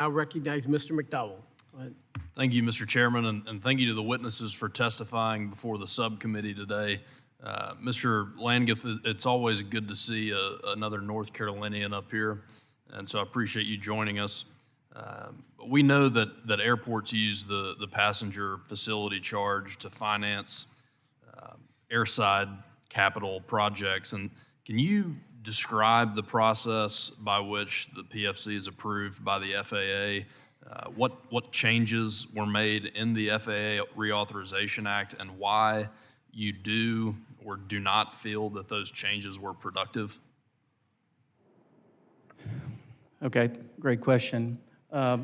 I recognize Mr. McDowell. Go ahead. Thank you, Mr. Chairman, and thank you to the witnesses for testifying before the subcommittee today. Mr. Landgith, it's always good to see another North Carolinian up here, and so I appreciate you joining us. We know that airports use the passenger facility charge to finance airside capital projects, and can you describe the process by which the PFC is approved by the FAA? What changes were made in the FAA Reauthorization Act, and why you do or do not feel that those changes were productive? Okay, great question. It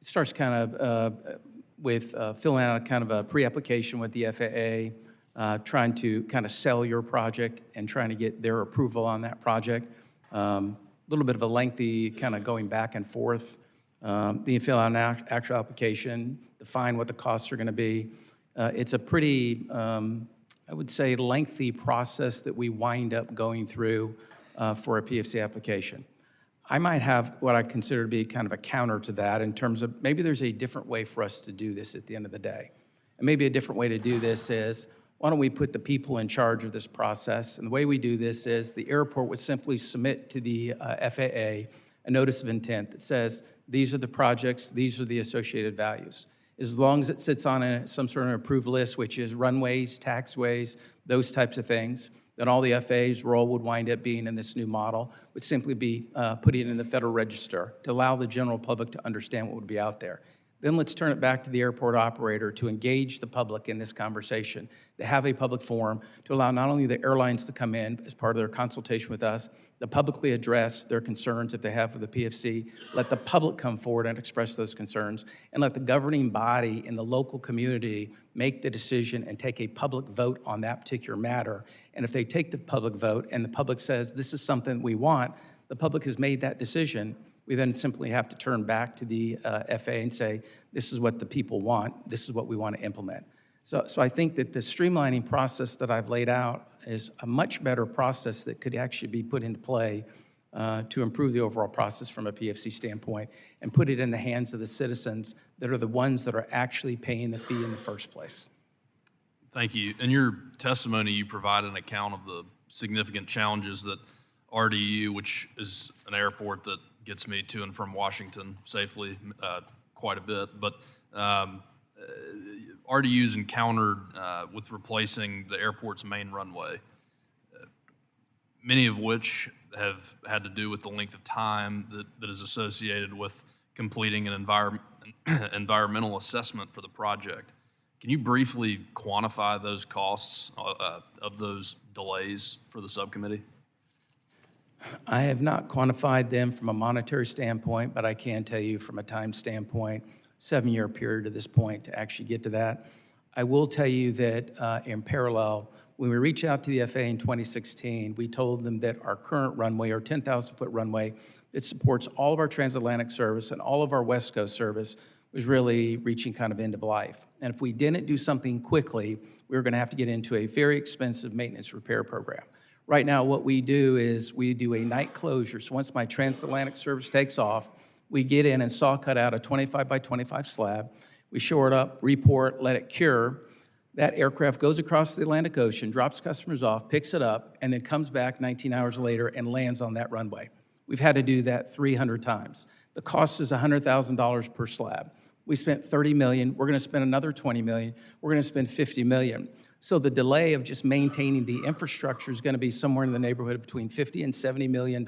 starts kind of with filling out kind of a pre-application with the FAA, trying to kind of sell your project and trying to get their approval on that project. A little bit of a lengthy kind of going back and forth. Then you fill out an actual application, define what the costs are going to be. It's a pretty, I would say, lengthy process that we wind up going through for a PFC application. I might have what I consider to be kind of a counter to that in terms of maybe there's a different way for us to do this at the end of the day. And maybe a different way to do this is, why don't we put the people in charge of this process? And the way we do this is the airport would simply submit to the FAA a notice of intent that says, these are the projects, these are the associated values. As long as it sits on some sort of approved list, which is runways, taxiways, those types of things, then all the FAA's role would wind up being in this new model, would simply be putting it in the Federal Register to allow the general public to understand what would be out there. Then let's turn it back to the airport operator to engage the public in this conversation, to have a public forum, to allow not only the airlines to come in as part of their consultation with us, to publicly address their concerns if they have with the PFC, let the public come forward and express those concerns, and let the governing body in the local community make the decision and take a public vote on that particular matter. And if they take the public vote and the public says, this is something we want, the public has made that decision, we then simply have to turn back to the FAA and say, this is what the people want, this is what we want to implement. So I think that the streamlining process that I've laid out is a much better process that could actually be put into play to improve the overall process from a PFC standpoint and put it in the hands of the citizens that are the ones that are actually paying the fee in the first place. Thank you. In your testimony, you provide an account of the significant challenges that RDU, which is an airport that gets me to and from Washington safely quite a bit, but RDU's encountered with replacing the airport's main runway, many of which have had to do with the length of time that is associated with completing an environmental assessment for the project. Can you briefly quantify those costs of those delays for the subcommittee? I have not quantified them from a monetary standpoint, but I can tell you from a time standpoint, 7-year period to this point to actually get to that. I will tell you that in parallel, when we reached out to the FAA in 2016, we told them that our current runway, our 10,000-foot runway, that supports all of our transatlantic service and all of our West Coast service, was really reaching kind of end of life. And if we didn't do something quickly, we were going to have to get into a very expensive maintenance repair program. Right now, what we do is we do a night closure. So once my transatlantic service takes off, we get in and saw cut out a 25 by 25 slab. We shore it up, report, let it cure. That aircraft goes across the Atlantic Ocean, drops customers off, picks it up, and then comes back 19 hours later and lands on that runway. We've had to do that 300 times. The cost is $100,000 per slab. We spent $30 million. We're going to spend another $20 million. We're going to spend $50 million. So the delay of just maintaining the infrastructure is going to be somewhere in the neighborhood of between $50 and $70 million,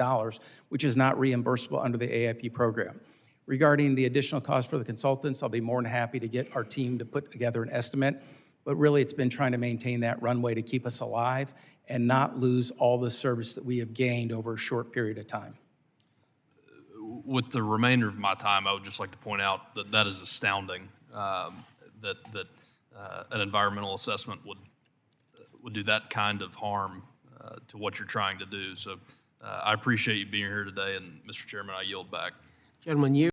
which is not reimbursable under the AIP program. Regarding the additional cost for the consultants, I'll be more than happy to get our team to put together an estimate. But really, it's been trying to maintain that runway to keep us alive and not lose all the service that we have gained over a short period of time. With the remainder of my time, I would just like to point out that that is astounding, that an environmental assessment would do that kind of harm to what you're trying to do. So I appreciate you being here today, and Mr. Chairman, I yield back. Gentlemen, you